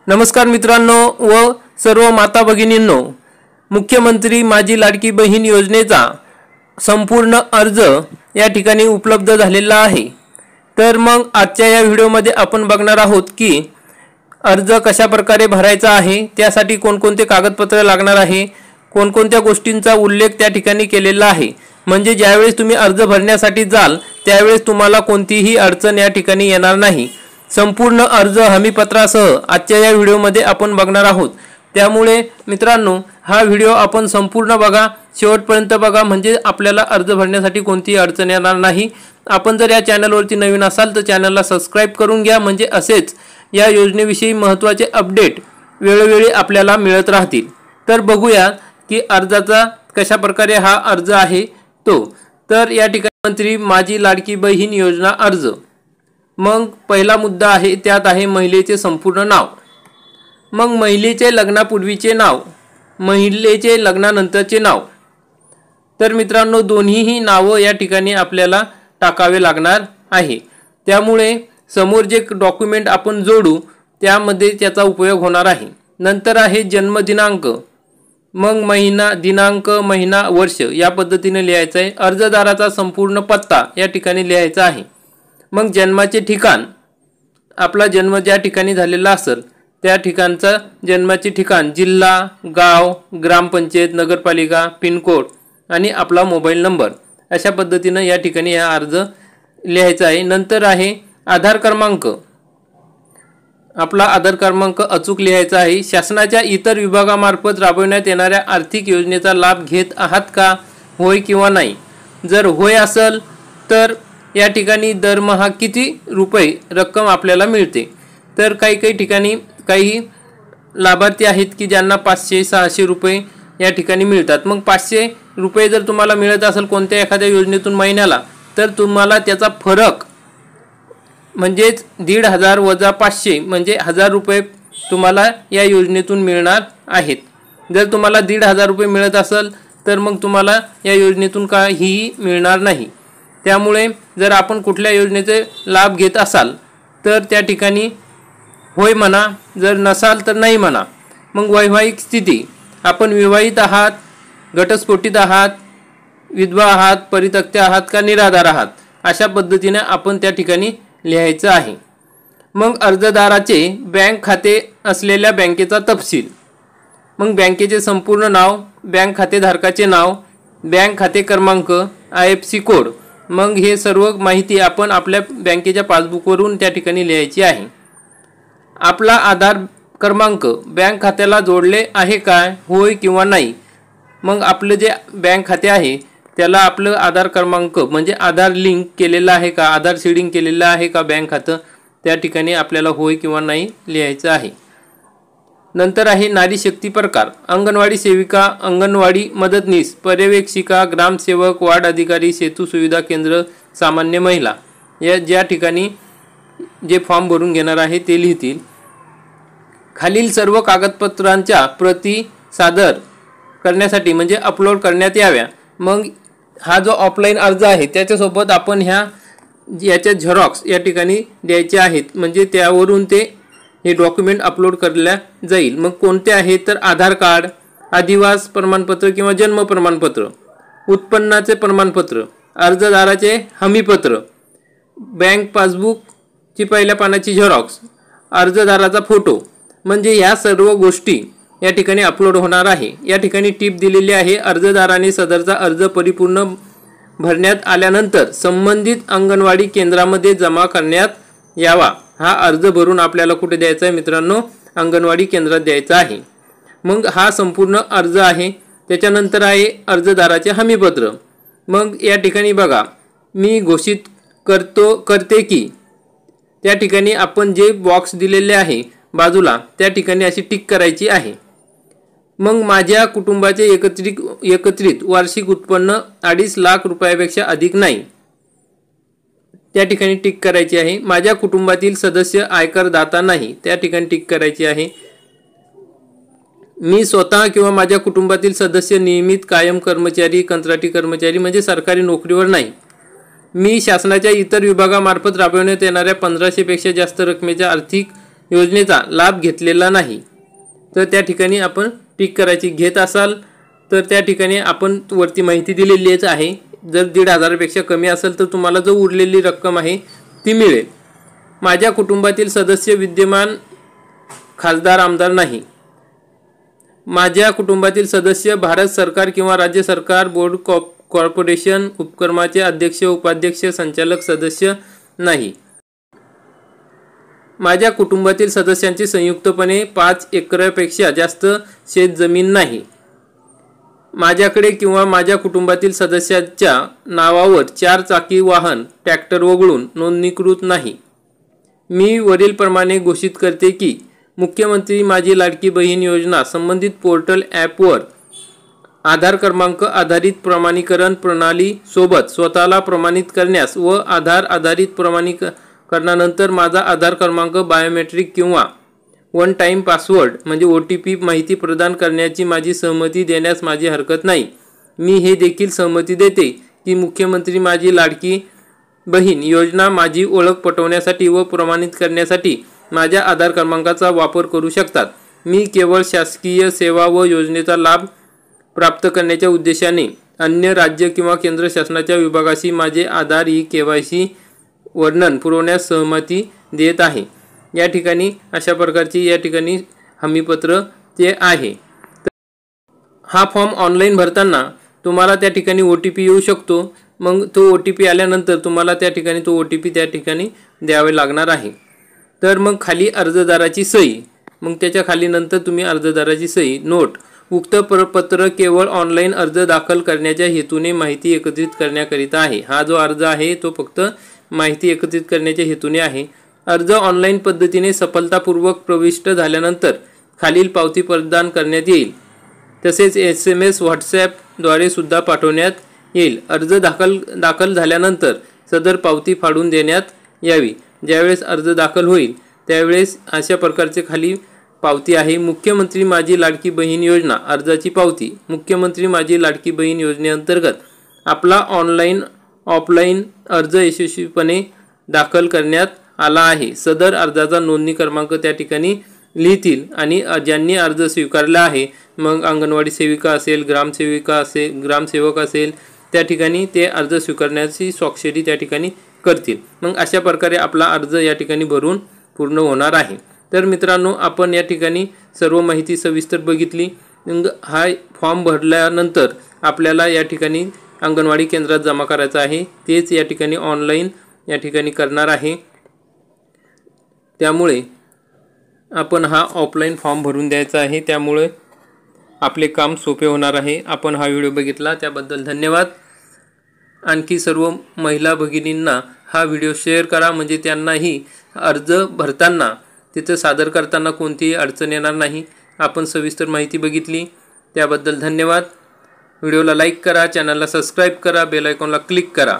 नमस्कार मित्रांनो व सर्व माता भगिनींनो, मुख्यमंत्री माझी लाडकी बहीण योजनेचा संपूर्ण अर्ज या ठिकाणी उपलब्ध झालेला आहे। तर मग आजच्या या व्हिडिओमध्ये आपण बघणार आहोत की अर्ज कशा प्रकारे भरायचा आहे, त्यासाठी कोणकोणते कागदपत्र लागणार आहे, कोणकोणत्या गोष्टींचा उल्लेख त्या ठिकाणी केलेला आहे। म्हणजे ज्यावेळेस तुम्ही अर्ज भरण्यासाठी जाल त्यावेळेस तुम्हाला कोणतीही अडचण या ठिकाणी येणार नाही। संपूर्ण अर्ज हमीपत्रासह आजच्या या व्हिडिओमध्ये आपण बघणार आहोत। त्यामुळे मित्रांनो हा व्हिडिओ आपण संपूर्ण बघा, शेवटपर्यंत बघा, म्हणजे आपल्याला अर्ज भरण्यासाठी कोणतीही अडचण येणार नाही। आपण जर या चॅनलवरती नवीन असाल तर चॅनलला सबस्क्राइब करून घ्या, म्हणजे असेच या योजनेविषयी महत्त्वाचे अपडेट वेळोवेळी आपल्याला मिळत राहतील। तर बघूया की अर्जाचा कशा प्रकारे हा अर्ज आहे तो। तर या ठिकाणी मंत्री माझी लाडकी बहीण योजना अर्ज। मग पहिला मुद्दा आहे, त्यात आहे महिलेचे संपूर्ण नाव। मग महिलेचे लग्नापूर्वीचे नाव, महिलेचे लग्नानंतरचे नाव। तर मित्रांनो दोन्हीही नावं या ठिकाणी आपल्याला टाकावे लागणार आहे। त्यामुळे समोर जे डॉक्युमेंट आपण जोडू त्यामध्ये त्याचा उपयोग होणार आहे। नंतर आहे जन्मदिनांक, मग महिना, दिनांक, महिना, वर्ष या पद्धतीने लिहायचं आहे। अर्जदाराचा संपूर्ण पत्ता या ठिकाणी लिहायचा आहे। मग जन्माचे ठिकाण, आपला जन्म ज्या ठिकाणी झालेला असेल त्या ठिकाणचा जन्माचे ठिकाण, जिल्हा, गाव, ग्रामपंचायत, नगरपालिका, पिनकोड आणि आपला मोबाईल नंबर, अशा पद्धतीने या ठिकाणी हा अर्ज लिहायचा आहे। नंतर आहे आधार क्रमांक, आपला आधार क्रमांक अचूक लिहायचा आहे। शासनाच्या इतर विभागामार्फत राबविण्यात येणाऱ्या आर्थिक योजनेचा लाभ घेत आहात का, होय किंवा नाही। जर होय असेल तर या ठिकाणी दरमहा किती रुपये रक्कम आपल्याला मिळते। तर काही ठिकाणी काही लाभार्थी आहेत की ज्यांना 500-600 रुपये या ठिकाणी मिळतात। मग 500 रुपये जर तुम्हाला मिळत असेल कोणत्या एखाद्या योजनेतून महिन्याला, तर तुम्हाला त्याचा फरक म्हणजेच 1500 वजा 500 म्हणजे 1000 रुपये तुम्हाला या योजनेतून मिळणार आहेत। जर तुम्हाला 1500 रुपये मिळत असेल तर मग तुम्हाला या योजनेतून काहीही मिळणार नाही। त्यामुळे जर आपण कुठल्या योजनेचे लाभ घेत असाल तर त्या ठिकाणी होय म्हणा, जर नसाल तर नाही म्हणा। मग वैवाहिक स्थिती, आपण विवाहित आहात, घटस्फोटित आहात, विधवा आहात, परित्यक्त आहात का निराधार आहात, अशा पद्धतीने आपण त्या ठिकाणी लिहायचं आहे। मग अर्जदाराचे बँक खाते असलेल्या बँकेचा तपशील, मग बँकेचे संपूर्ण नाव, बँक खातेधारकाचे नाव, बँक खाते क्रमांक, IFSC कोड, मग हे सर्व माहिती आपण आपल्या बँकेच्या पासबुकवरून त्या ठिकाणी लिहायची आहे। आपला आधार क्रमांक बँक खात्याला जोडले आहे काय, होय किंवा नाही। मग आपलं जे बँक खाते आहे त्याला आपलं आधार क्रमांक म्हणजे आधार लिंक केलेलं आहे का, आधार सीडिंग केलेलं आहे का बँक खातं, त्या ठिकाणी आपल्याला होय किंवा नाही लिहायचं आहे। नंतर आहे नारी शक्ती प्रकार, अंगणवाडी सेविका, अंगणवाडी मदतनीस, पर्यवेक्षिका, ग्रामसेवक, वार्ड अधिकारी, सेतू सुविधा केंद्र, सामान्य महिला, या ज्या ठिकाणी जे फॉर्म भरून घेणार आहे ते लिहितील। खालील सर्व कागदपत्रांच्या प्रती सादर करण्यासाठी म्हणजे अपलोड करण्यात याव्या। मग हा जो ऑफलाईन अर्ज आहे त्याच्यासोबत आपण याच्या झेरॉक्स या ठिकाणी द्यायचे आहेत, म्हणजे त्यावरून ते हे डॉक्युमेंट अपलोड करल्या जाईल। मग कोणते आहेत तर आधार कार्ड, अधिवास प्रमाणपत्र किंवा जन्म प्रमाणपत्र, उत्पन्नाचे प्रमाणपत्र, अर्जदाराचे हमीपत्र, बँक पासबुकची पहिल्या पानाची झेरॉक्स, अर्जदाराचा फोटो, म्हणजे ह्या सर्व गोष्टी या ठिकाणी अपलोड होणार आहे। या ठिकाणी टिप दिलेली आहे, अर्जदाराने सदरचा अर्ज परिपूर्ण भरण्यात आल्यानंतर संबंधित अंगणवाडी केंद्रामध्ये जमा करण्यात यावा। हा अर्ज भरून आपल्याला कुठे द्यायचा आहे मित्रांनो, अंगणवाडी केंद्रात द्यायचा आहे। मग हा संपूर्ण अर्ज आहे। त्याच्यानंतर आहे अर्जदाराचे हमीपत्र। मग या ठिकाणी बघा, मी घोषित करते की, त्या ठिकाणी आपण जे बॉक्स दिलेले आहे बाजूला त्या ठिकाणी अशी टिक करायची आहे। मग माझ्या कुटुंबाचे एकत्रित वार्षिक उत्पन्न 2.5 लाख रुपयापेक्षा अधिक नाही, त्या ठिकाणी टिक करायची आहे। माझ्या कुटुंबातील सदस्य आयकर दाता नाही, त्या ठिकाणी टिक करायची आहे। मी स्वतः किंवा माझ्या कुटुंबातील सदस्य नियमित कायम कर्मचारी, कंत्राटी कर्मचारी म्हणजे सरकारी नोकरीवर नाही। मी शासनाच्या इतर विभागामार्फत राबविण्यात येणाऱ्या 1500 पेक्षा जास्त रकमेच्या आर्थिक योजनेचा लाभ घेतलेला नाही तर त्या ठिकाणी आपण टिक करायची. घेत असाल तर त्या ठिकाणी आपण वरती माहिती दिलेलीच आहे. जर 1,500 पेक्षा कमी असेल तर तुम्हाला जो उरलेली रक्कम आहे ती मिळेल. माझ्या कुटुंबातील सदस्य विद्यमान खासदार आमदार नाही. माझ्या कुटुंबातील सदस्य भारत सरकार किंवा राज्य सरकार बोर्ड कॉर्पोरेशन उपक्रमाचे अध्यक्ष उपाध्यक्ष संचालक सदस्य नाही. माझ्या कुटुंबातील सदस्यांची संयुक्तपणे 5 एकरापेक्षा जास्त शेतजमीन नाही. माझ्याकडे किंवा माझ्या कुटुंबातील सदस्याच्या नावावर 4 चाकी वाहन ट्रॅक्टर वगळून नोंदणीकृत नाही. मी वरीलप्रमाणे घोषित करते की मुख्यमंत्री माझी लाडकी बहीण योजना संबंधित पोर्टल ॲपवर आधार क्रमांक आधारित प्रमाणीकरण प्रणाली सोबत स्वतःला प्रमाणित करण्यास व आधार आधारित प्रमाणीकरणानंतर माझा आधार क्रमांक बायोमेट्रिक किंवा वन टाईम पासवर्ड म्हणजे OTP माहिती प्रदान करण्याची माझी सहमती देण्यास माझी हरकत नाही. मी हे देखील सहमती देते की मुख्यमंत्री माझी लाडकी बहीण योजना माझी ओळख पटवण्यासाठी व प्रमाणित करण्यासाठी माझ्या आधार क्रमांकाचा वापर करू शकतात. मी केवळ शासकीय सेवा व योजनेचा लाभ प्राप्त करण्याच्या उद्देशाने अन्य राज्य किंवा केंद्र शासनाच्या विभागाशी माझे आधार KYC वर्णन पुरवण्यास सहमती देत आहे. या ठिकाणी अशा प्रकारची या ठिकाणी हमीपत्र ते आहे. हा फॉर्म ऑनलाईन भरताना तुम्हाला त्या ठिकाणी OTP येऊ शकतो. मग तो OTP आल्यानंतर तुम्हाला त्या ठिकाणी तो OTP त्या ठिकाणी द्यावे लागणार आहे. तर मग खाली अर्जदाराची सही, मग त्याच्या खाली नंतर तुम्ही अर्जदाराची सही. नोट: उक्त पत्र केवळ ऑनलाईन अर्ज दाखल करण्याच्या हेतूने माहिती एकत्रित करण्याकरिता आहे. हा जो अर्ज आहे तो फक्त माहिती एकत्रित करण्याच्या हेतूने आहे. अर्ज ऑनलाईन पद्धतीने सफलतापूर्वक प्रविष्ट झाल्यानंतर खालील पावती प्रदान करण्यात येईल. तसेच SMS WhatsAppद्वारे सुद्धा पाठवण्यात येईल. अर्ज दाखल झाल्यानंतर सदर पावती फाडून देण्यात यावी. ज्यावेळेस अर्ज दाखल होईल त्यावेळेस अशा प्रकारचे खाली पावती आहे. मुख्यमंत्री माझी लाडकी बहीण योजना अर्जाची पावती. मुख्यमंत्री माझी लाडकी बहीण योजनेअंतर्गत आपला ऑनलाईन ऑफलाईन अर्ज यशस्वीपणे दाखल करण्यात आला आहे. सदर अर्जाचा नोंदणी क्रमांक त्या ठिकाणी लिहितील आणि ज्यांनी अर्ज स्वीकारला आहे मग अंगणवाडी सेविका असेल, ग्रामसेवक असेल त्या ठिकाणी ते अर्ज स्वीकारण्याची स्वाक्षरी त्या ठिकाणी करतील. मग अशा प्रकारे आपला अर्ज या ठिकाणी भरून पूर्ण होणार आहे. तर मित्रांनो, आपण या ठिकाणी सर्व माहिती सविस्तर बघितली. हा फॉर्म भरल्यानंतर आपल्याला या ठिकाणी अंगणवाडी केंद्रात जमा करायचा आहे. तेच या ठिकाणी ऑनलाईन या ठिकाणी करणार आहे. त्यामुळे आपण हा ऑफलाईन फॉर्म भरून द्यायचा आहे. त्यामुळे आपले काम सोपे होणार आहे. आपण हा व्हिडिओ बघितला त्याबद्दल धन्यवाद. आणखी सर्व महिला भगिनींना हा व्हिडिओ शेअर करा म्हणजे त्यांनाही अर्ज भरताना तिथं सादर करताना कोणतीही अडचण येणार नाही. आपण सविस्तर माहिती बघितली त्याबद्दल धन्यवाद. व्हिडिओला लाईक करा, चॅनलला सबस्क्राईब करा, बेल आयकॉनला क्लिक करा.